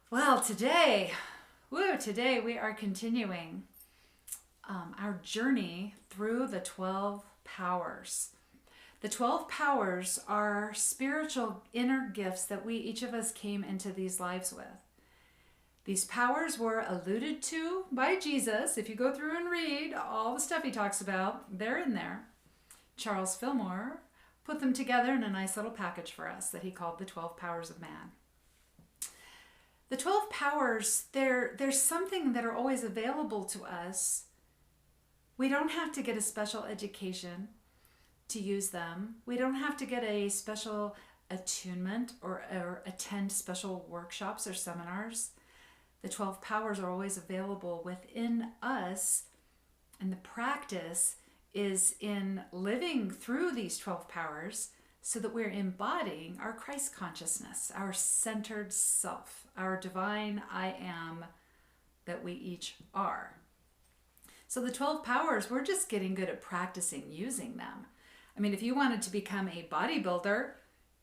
Well, today we are continuing our journey through the 12 powers. The 12 powers are spiritual inner gifts that each of us came into these lives with. These powers were alluded to by Jesus. If you go through and read all the stuff he talks about, they're in there. Charles Fillmore put them together in a nice little package for us that he called the 12 powers of man. The 12 powers, there's something that are always available to us. We don't have to get a special education to use them. We don't have to get a special attunement or attend special workshops or seminars. The 12 powers are always available within us, and the practice is in living through these 12 powers so that we're embodying our Christ consciousness, our centered self, our divine I am that we each are. So the 12 powers, we're just getting good at practicing using them. I mean, if you wanted to become a bodybuilder,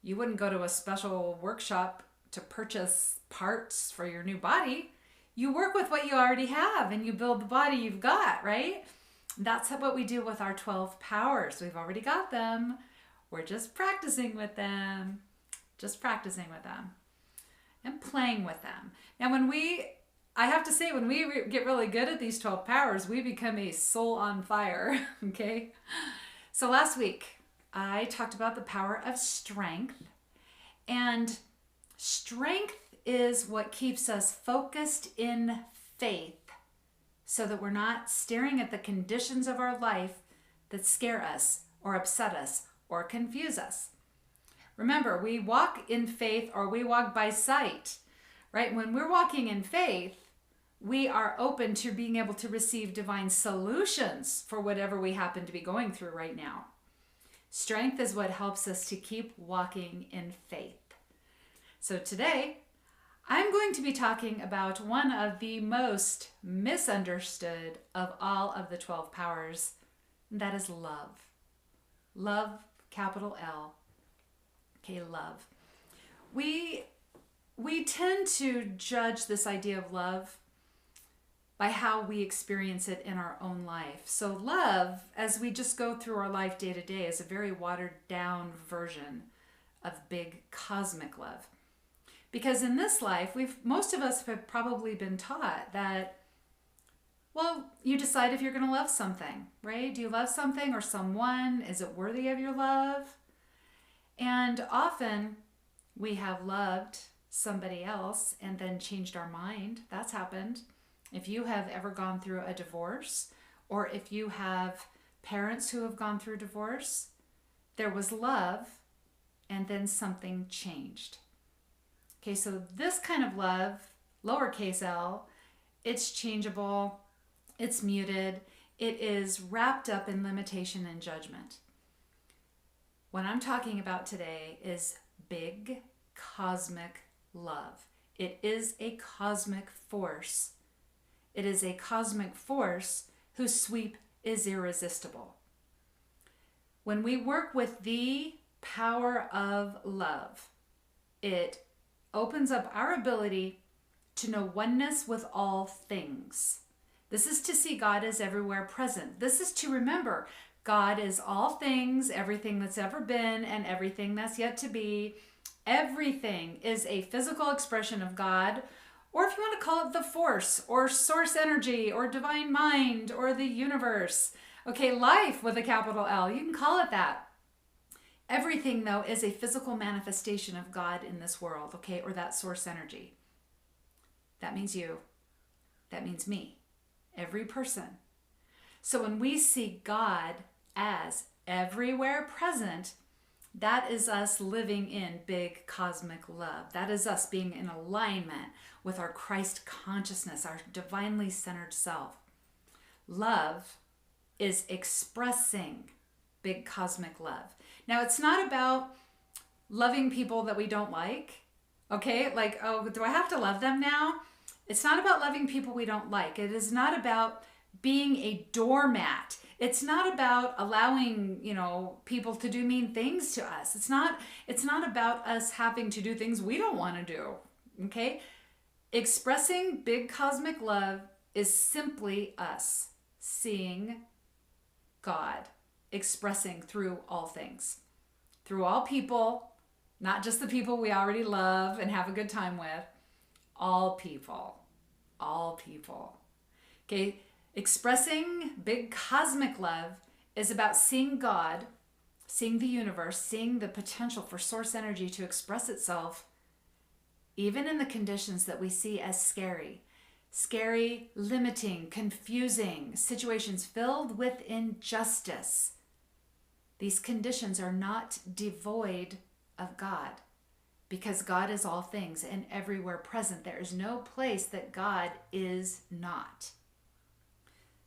you wouldn't go to a special workshop to purchase parts for your new body. You work with what you already have and you build the body you've got, right? That's what we do with our 12 powers. We've already got them. We're just practicing with them, and playing with them. Now, I have to say, when we get really good at these 12 powers, we become a soul on fire, okay? So last week, I talked about the power of strength, and strength is what keeps us focused in faith so that we're not staring at the conditions of our life that scare us or upset us or confuse us. Remember, we walk in faith or we walk by sight, right? When we're walking in faith, we are open to being able to receive divine solutions for whatever we happen to be going through right now. Strength is what helps us to keep walking in faith. So today, I'm going to be talking about one of the most misunderstood of all of the 12 powers, and that is love. Love, capital L. Okay, love. We tend to judge this idea of love by how we experience it in our own life. So love, as we just go through our life day to day, is a very watered down version of big cosmic love. Because in this life, most of us have probably been taught that, well, you decide if you're going to love something, right? Do you love something or someone? Is it worthy of your love? And often we have loved somebody else and then changed our mind. That's happened. If you have ever gone through a divorce, or if you have parents who have gone through divorce, there was love and then something changed. Okay, so this kind of love, lowercase l, it's changeable, it's muted, it is wrapped up in limitation and judgment. What I'm talking about today is big cosmic love. It is a cosmic force. It is a cosmic force whose sweep is irresistible. When we work with the power of love, it opens up our ability to know oneness with all things. This is to see God as everywhere present. This is to remember God is all things, everything that's ever been and everything that's yet to be. Everything is a physical expression of God, or if you want to call it the force or source energy or divine mind or the universe. Okay, life with a capital L, you can call it that. Everything, though, is a physical manifestation of God in this world, okay, or that source energy. That means you. That means me. Every person. So when we see God as everywhere present, that is us living in big cosmic love. That is us being in alignment with our Christ consciousness, our divinely centered self. Love is expressing big cosmic love. Now, it's not about loving people that we don't like, okay? Like, oh, do I have to love them now? It's not about loving people we don't like. It is not about being a doormat. It's not about allowing, people to do mean things to us. It's not about us having to do things we don't want to do, okay? Expressing big cosmic love is simply us seeing God expressing through all things, through all people, not just the people we already love and have a good time with, all people, all people. Okay, expressing big cosmic love is about seeing God, seeing the universe, seeing the potential for source energy to express itself, even in the conditions that we see as scary, limiting, confusing, situations filled with injustice. These conditions are not devoid of God, because God is all things and everywhere present. There is no place that God is not.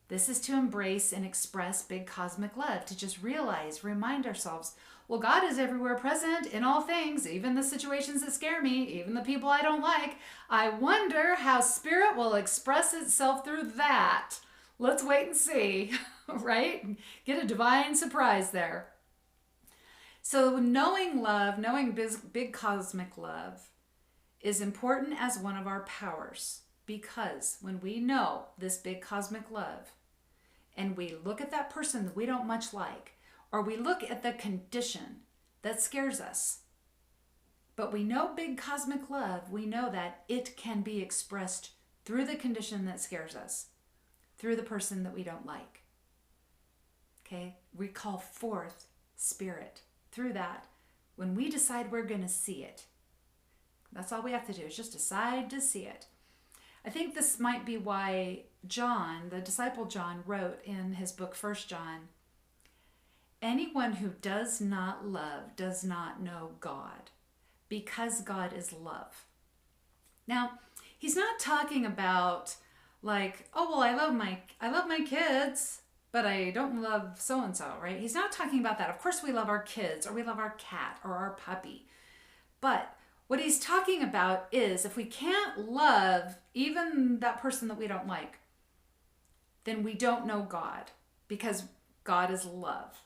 This is to embrace and express big cosmic love, to just realize, remind ourselves, well, God is everywhere present in all things, even the situations that scare me, even the people I don't like. I wonder how Spirit will express itself through that. Let's wait and see, right? Get a divine surprise there. So knowing love, knowing big cosmic love is important as one of our powers, because when we know this big cosmic love and we look at that person that we don't much like, or we look at the condition that scares us, but we know big cosmic love, we know that it can be expressed through the condition that scares us, through the person that we don't like. Okay? We call forth Spirit through that when we decide we're going to see it. That's all we have to do, is just decide to see it. I think this might be why John, the disciple John, wrote in his book 1 John, anyone who does not love does not know God, because God is love. Now, he's not talking about like, oh, well, I love my kids, but I don't love so-and-so, right? He's not talking about that. Of course we love our kids, or we love our cat or our puppy. But what he's talking about is, if we can't love even that person that we don't like, then we don't know God, because God is love.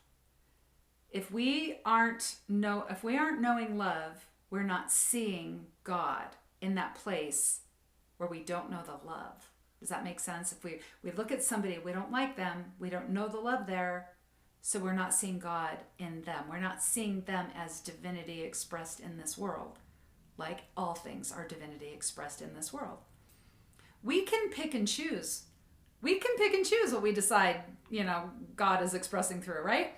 If we aren't knowing love, we're not seeing God in that place where we don't know the love. Does that make sense? If we look at somebody, we don't like them, we don't know the love there, so we're not seeing God in them. We're not seeing them as divinity expressed in this world, like all things are divinity expressed in this world. We can pick and choose. We can pick and choose what we decide, God is expressing through, right?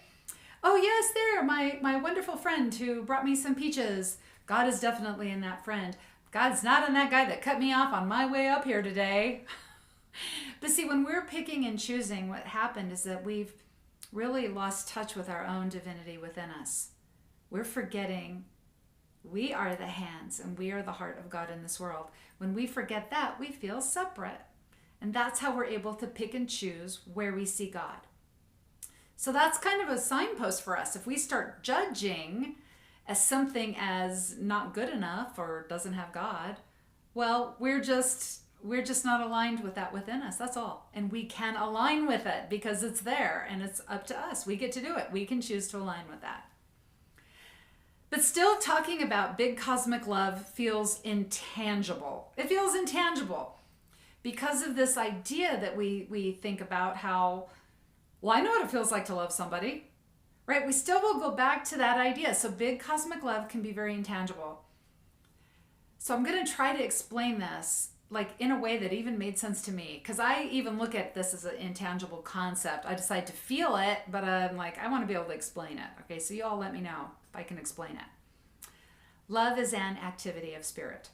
Oh, yes, there, my wonderful friend who brought me some peaches. God is definitely in that friend. God's not in that guy that cut me off on my way up here today. But see, when we're picking and choosing, what happened is that we've really lost touch with our own divinity within us. We're forgetting we are the hands and we are the heart of God in this world. When we forget that, we feel separate. And that's how we're able to pick and choose where we see God. So that's kind of a signpost for us. If we start judging as something as not good enough or doesn't have God, well, we're just not aligned with that within us. That's all. And we can align with it because it's there and it's up to us. We get to do it. We can choose to align with that. But still, talking about big cosmic love feels intangible. It feels intangible because of this idea that we think about how, well, I know what it feels like to love somebody, right? We still will go back to that idea. So big cosmic love can be very intangible. So I'm going to try to explain this like in a way that even made sense to me, because I even look at this as an intangible concept. I decide to feel it, but I'm like, I want to be able to explain it. Okay, so you all let me know if I can explain it. Love is an activity of spirit.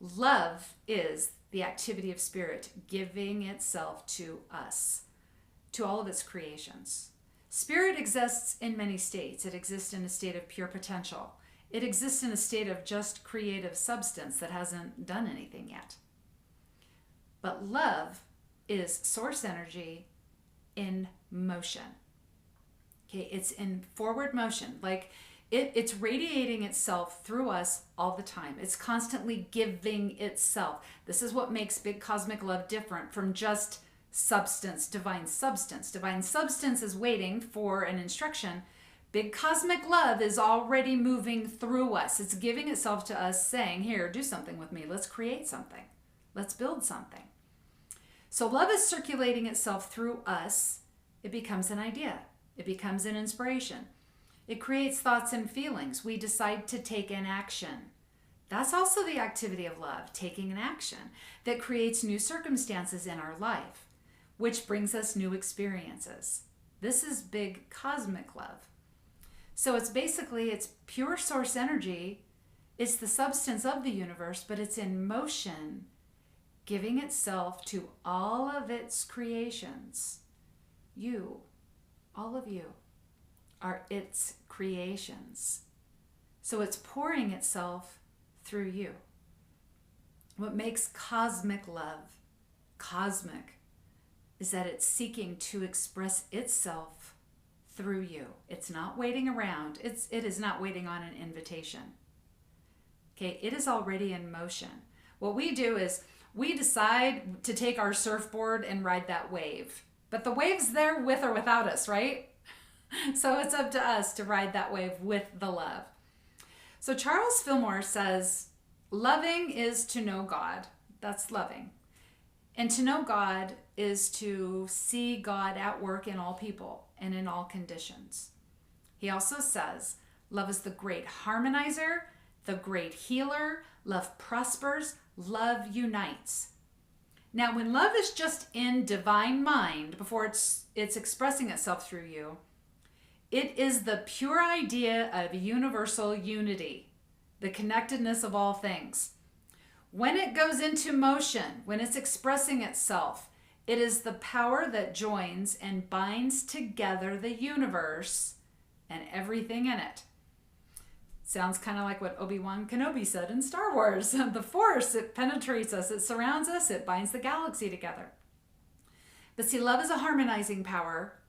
Love is the activity of spirit giving itself to us, to all of its creations. Spirit exists in many states. It exists in a state of pure potential. It exists in a state of just creative substance that hasn't done anything yet. But love is source energy in motion. Okay, it's in forward motion. Like it's radiating itself through us all the time. It's constantly giving itself. This is what makes big cosmic love different from just substance, divine substance. Divine substance is waiting for an instruction, Big cosmic love is already moving through us. It's giving itself to us, saying, here, do something with me. Let's create something. Let's build something. So love is circulating itself through us. It becomes an idea. It becomes an inspiration. It creates thoughts and feelings. We decide to take an action. That's also the activity of love, taking an action that creates new circumstances in our life, which brings us new experiences. This is big cosmic love. So it's pure source energy. It's the substance of the universe, but it's in motion, giving itself to all of its creations. You, all of you, are its creations. So it's pouring itself through you. What makes cosmic love cosmic is that it's seeking to express itself through you. It's not waiting around. It is not waiting on an invitation. Okay, it is already in motion. What we do is we decide to take our surfboard and ride that wave. But the wave's there with or without us, right? So it's up to us to ride that wave with the love. So Charles Fillmore says, loving is to know God. That's loving. And to know God is to see God at work in all people and in all conditions. He also says, love is the great harmonizer, the great healer. Love prospers, love unites. Now, when love is just in divine mind, before it's expressing itself through you, it is the pure idea of universal unity, the connectedness of all things. When it goes into motion, when it's expressing itself, it is the power that joins and binds together the universe and everything in it. Sounds kind of like what Obi-Wan Kenobi said in Star Wars. The Force, it penetrates us, it surrounds us, it binds the galaxy together. But see, love is a harmonizing power.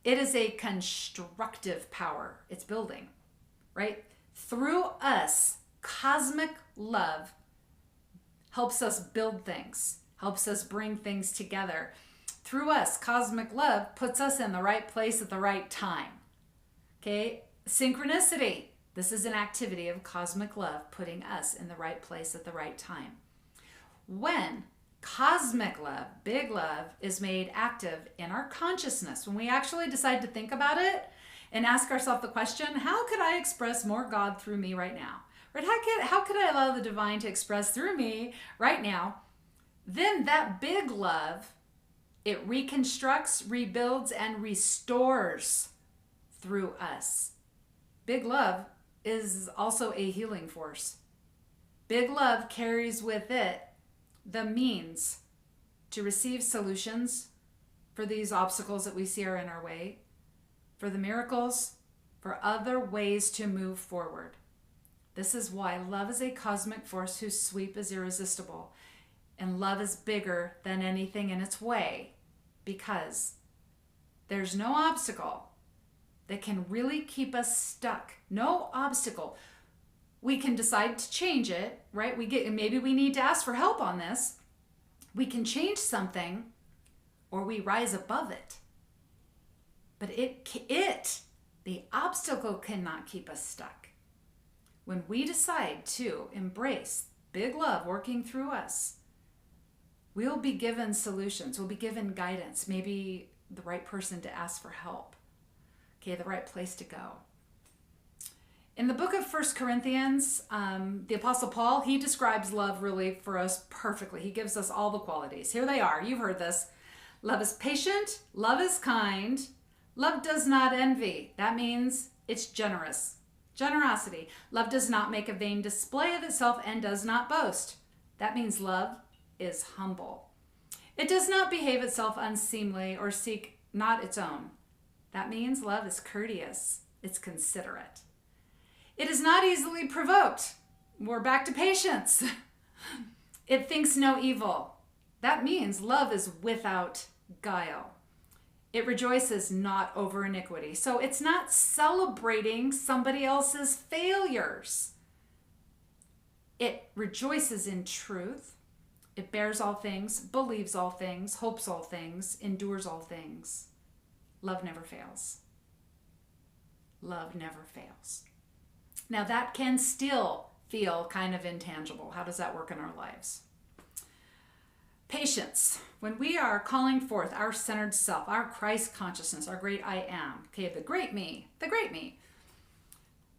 It is a constructive power. It's building, right? Through us, cosmic love helps us build things, helps us bring things together. Through us, cosmic love puts us in the right place at the right time. Okay? Synchronicity. This is an activity of cosmic love, putting us in the right place at the right time. When cosmic love, big love, is made active in our consciousness, when we actually decide to think about it and ask ourselves the question, how could I express more God through me right now? Right? How could I allow the divine to express through me right now? Then that big love, it reconstructs, rebuilds, and restores through us. Big love is also a healing force. Big love carries with it the means to receive solutions for these obstacles that we see are in our way, for the miracles, for other ways to move forward. This is why love is a cosmic force whose sweep is irresistible, and love is bigger than anything in its way, because there's no obstacle that can really keep us stuck. No obstacle. We can decide to change it, right? Maybe we need to ask for help on this. We can change something, or we rise above it. But the obstacle cannot keep us stuck. When we decide to embrace big love working through us, we'll be given solutions. We'll be given guidance. Maybe the right person to ask for help. Okay, the right place to go. In the book of 1 Corinthians, the Apostle Paul, he describes love really for us perfectly. He gives us all the qualities. Here they are. You've heard this. Love is patient. Love is kind. Love does not envy. That means it's generous. Generosity. Love does not make a vain display of itself and does not boast. That means love is humble. It does not behave itself unseemly or seek not its own. That means love is courteous. It's considerate. It is not easily provoked. We're back to patience. It thinks no evil. That means love is without guile. It rejoices not over iniquity. So it's not celebrating somebody else's failures. It rejoices in truth. It bears all things, believes all things, hopes all things, endures all things. Love never fails. love never fails. Now that can still feel kind of intangible. How does that work in our lives? Patience. When we are calling forth our centered self, our Christ consciousness, our great I am, okay, the great me, the great me.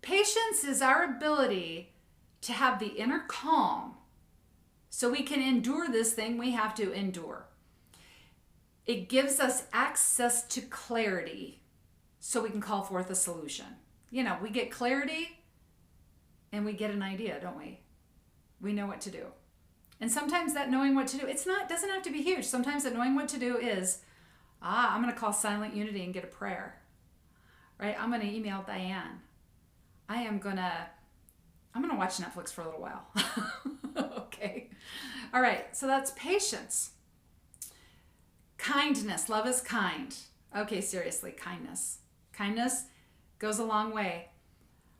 Patience is our ability to have the inner calm so we can endure this thing we have to endure. It gives us access to clarity so we can call forth a solution. You know, we get clarity and we get an idea, don't we? We know what to do. And sometimes that knowing what to do, it doesn't have to be huge. Sometimes that knowing what to do is, I'm going to call Silent Unity and get a prayer, right? I'm going to email Diane. I'm going to watch Netflix for a little while. Okay. All right. So that's patience. Kindness. Love is kind. Okay, seriously, kindness. Kindness goes a long way.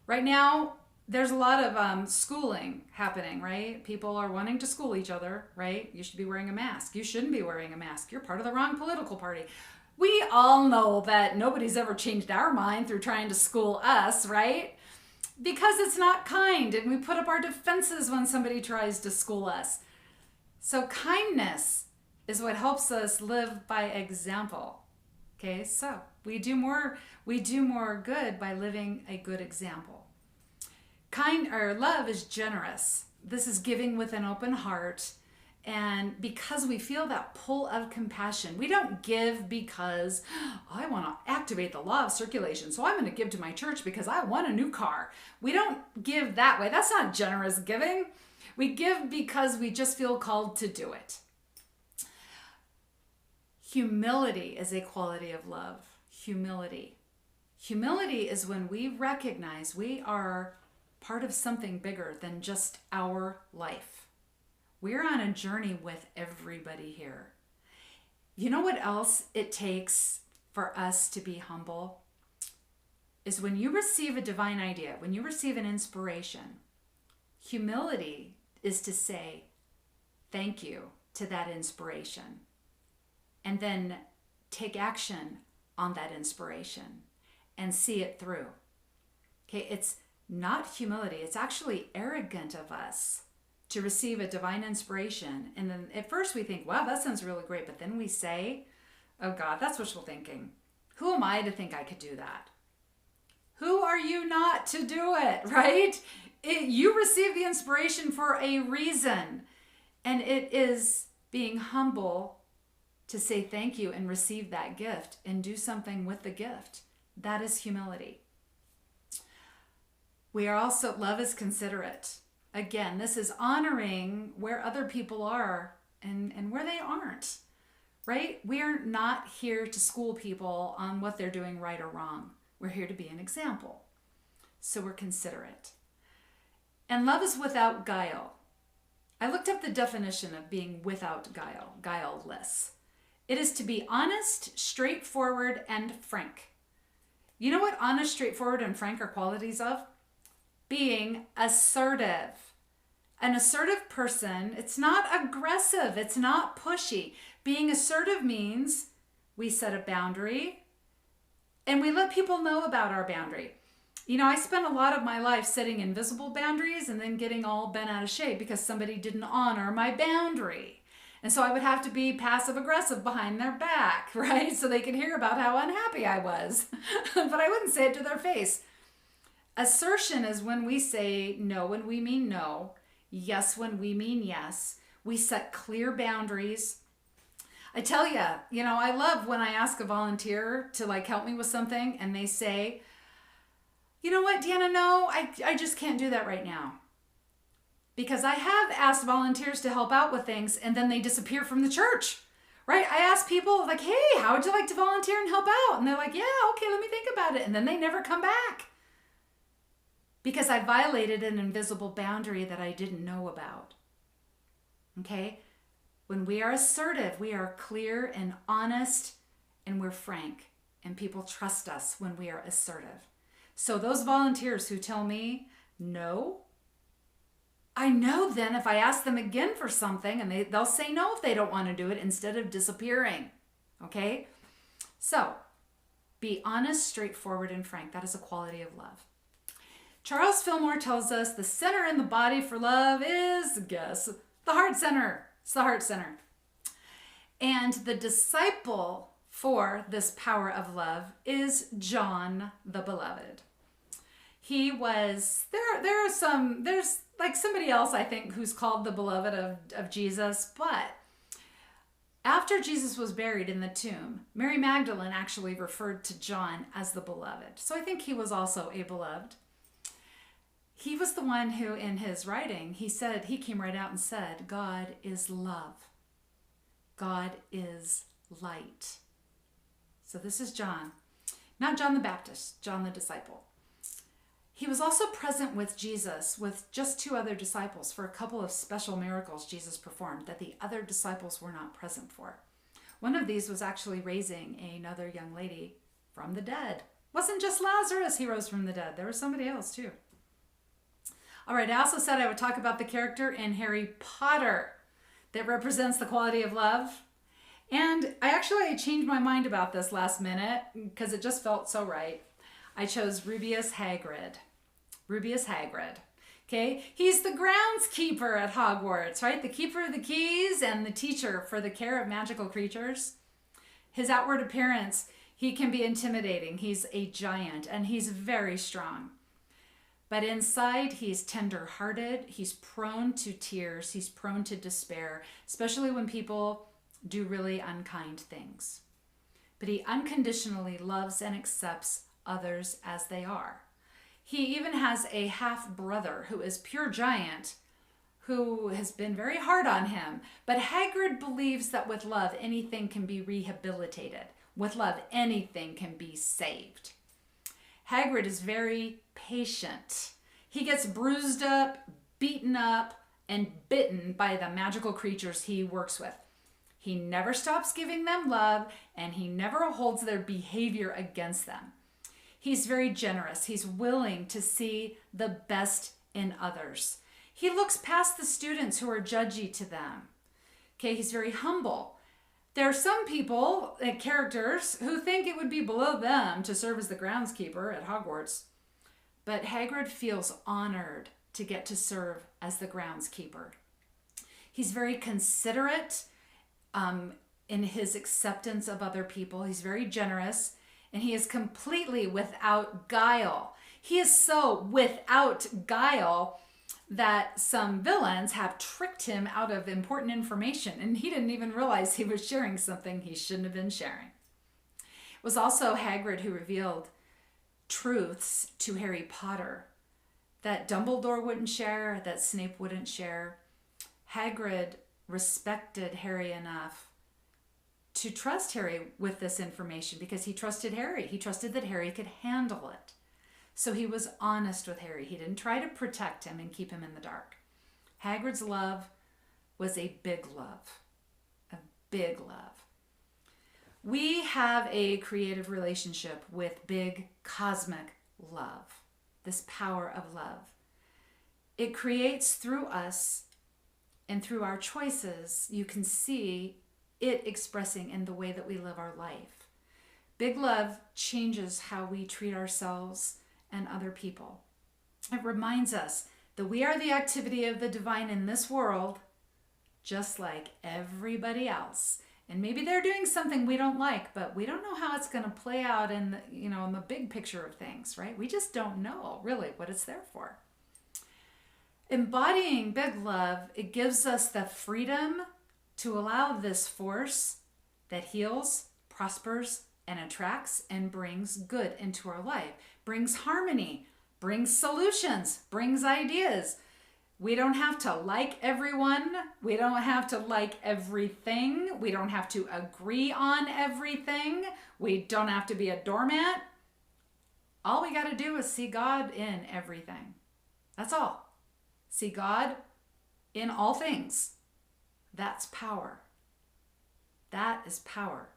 Right now, there's a lot of schooling happening, right? People are wanting to school each other, right? You should be wearing a mask. You shouldn't be wearing a mask. You're part of the wrong political party. We all know that nobody's ever changed our mind through trying to school us, right? Because it's not kind, and we put up our defenses when somebody tries to school us. So kindness is what helps us live by example. Okay, so we do more good by living a good example. Love is generous. This is giving with an open heart. And because we feel that pull of compassion, we don't give because I want to activate the law of circulation. So I'm going to give to my church because I want a new car. We don't give that way. That's not generous giving. We give because we just feel called to do it. Humility is a quality of love. Humility. Humility is when we recognize we are part of something bigger than just our life. We're on a journey with everybody here. You know what else it takes for us to be humble? Is when you receive a divine idea, when you receive an inspiration, humility is to say thank you to that inspiration and then take action on that inspiration and see it through. Okay, it's not humility. It's actually arrogant of us to receive a divine inspiration. And then at first we think, wow, that sounds really great. But then we say, oh God, that's wishful thinking. Who am I to think I could do that? Who are you not to do it, right? You receive the inspiration for a reason. And it is being humble to say thank you and receive that gift and do something with the gift. That is humility. We are also, love is considerate. Again, this is honoring where other people are and where they aren't, right? We are not here to school people on what they're doing right or wrong. We're here to be an example. So we're considerate. And love is without guile. I looked up the definition of being without guile, guileless. It is to be honest, straightforward, and frank. You know what honest, straightforward, and frank are qualities of? Being assertive. An assertive person, it's not aggressive, it's not pushy. Being assertive means we set a boundary and we let people know about our boundary. You know, I spent a lot of my life setting invisible boundaries and then getting all bent out of shape because somebody didn't honor my boundary. And so I would have to be passive aggressive behind their back, right? So they could hear about how unhappy I was. But I wouldn't say it to their face. Assertion is when we say no when we mean no, yes when we mean yes. We set clear boundaries. I tell you, I love when I ask a volunteer to help me with something and they say, you know what, Deanna, no, I just can't do that right now. Because I have asked volunteers to help out with things and then they disappear from the church, right? I ask people hey, how would you like to volunteer and help out? And they're like, yeah, okay, let me think about it. And then they never come back. Because I violated an invisible boundary that I didn't know about. Okay? When we are assertive, we are clear and honest and we're frank. And people trust us when we are assertive. So those volunteers who tell me no, I know then if I ask them again for something and they'll say no if they don't want to do it instead of disappearing. Okay? So Be honest, straightforward, and frank. That is a quality of love. Charles Fillmore tells us the center in the body for love is, guess, the heart center. It's the heart center. And the disciple for this power of love is John the Beloved. He was, there's like somebody else, I think, who's called the beloved of Jesus, but after Jesus was buried in the tomb, Mary Magdalene actually referred to John as the beloved. So I think he was also a beloved. He was the one who, in his writing, he came right out and said, God is love. God is light. So this is John, not John the Baptist, John the disciple. He was also present with Jesus with just 2 other disciples for a couple of special miracles Jesus performed that the other disciples were not present for. One of these was actually raising another young lady from the dead. Wasn't just Lazarus he rose from the dead. There was somebody else too. All right, I also said I would talk about the character in Harry Potter that represents the quality of love. And I changed my mind about this last minute because it just felt so right. I chose Rubeus Hagrid. Rubeus Hagrid. Okay, he's the groundskeeper at Hogwarts, right? The keeper of the keys and the teacher for the care of magical creatures. His outward appearance, he can be intimidating. He's a giant and he's very strong. But inside, he's tender-hearted. He's prone to tears. He's prone to despair, especially when people do really unkind things. But he unconditionally loves and accepts others as they are. He even has a half-brother who is pure giant, who has been very hard on him. But Hagrid believes that with love, anything can be rehabilitated. With love, anything can be saved. Hagrid is very patient. He gets bruised up, beaten up, and bitten by the magical creatures he works with. He never stops giving them love, and he never holds their behavior against them. He's very generous. He's willing to see the best in others. He looks past the students who are judgy to them. Okay, he's very humble. There are some people, characters, who think it would be below them to serve as the groundskeeper at Hogwarts. But Hagrid feels honored to get to serve as the groundskeeper. He's very considerate in his acceptance of other people. He's very generous, and he is completely without guile. He is so without guile that some villains have tricked him out of important information, and he didn't even realize he was sharing something he shouldn't have been sharing. It was also Hagrid who revealed truths to Harry Potter that Dumbledore wouldn't share, that Snape wouldn't share. Hagrid respected Harry enough to trust Harry with this information because he trusted Harry. He trusted that Harry could handle it. So he was honest with Harry. He didn't try to protect him and keep him in the dark. Hagrid's love was a big love. A big love. We have a creative relationship with big cosmic love. This power of love. It creates through us and through our choices, you can see it expressing in the way that we live our life. Big love changes how we treat ourselves and other people. It reminds us that we are the activity of the divine in this world, just like everybody else. And maybe they're doing something we don't like, but we don't know how it's going to play out in the, in the big picture of things, right? We just don't know really what it's there for. Embodying big love, it gives us the freedom to allow this force that heals, prospers, and attracts and brings good into our life, brings harmony, brings solutions, brings ideas. We don't have to like everyone. We don't have to like everything. We don't have to agree on everything. We don't have to be a doormat. All we got to do is see God in everything. That's all. See God in all things. That's power. That is power.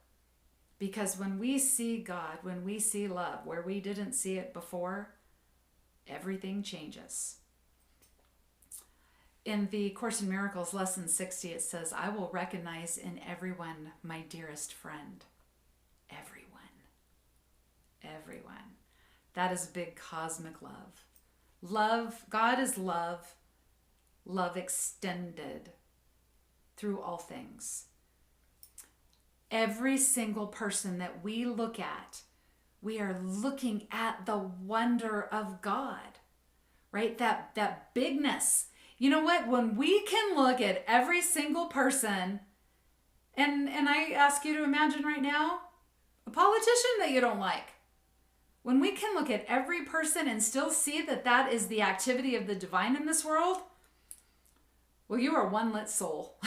Because when we see God, when we see love, where we didn't see it before, everything changes. In the Course in Miracles, lesson 60, it says, I will recognize in everyone my dearest friend. Everyone. everyone. That is big cosmic love. Love, God is love, love extended through all things. Every single person that we look at, we are looking at the wonder of God, right? That bigness. You know what? When we can look at every single person, and I ask you to imagine right now, a politician that you don't like. When we can look at every person and still see that that is the activity of the divine in this world, well, you are one lit soul.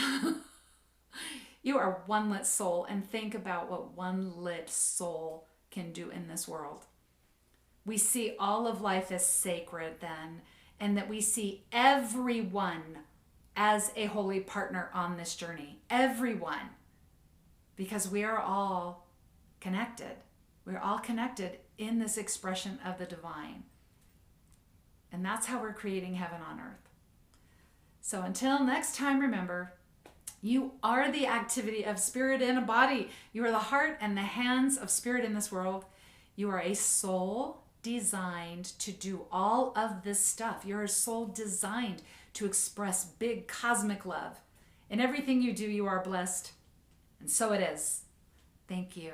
You are one lit soul, and think about what one lit soul can do in this world. We see all of life as sacred then, and that we see everyone as a holy partner on this journey. Everyone. Because we are all connected. We're all connected in this expression of the divine. And that's how we're creating heaven on earth. So until next time, remember, you are the activity of spirit in a body. You are the heart and the hands of spirit in this world. You are a soul designed to do all of this stuff. You're a soul designed to express big cosmic love. In everything you do, you are blessed. And so it is. Thank you.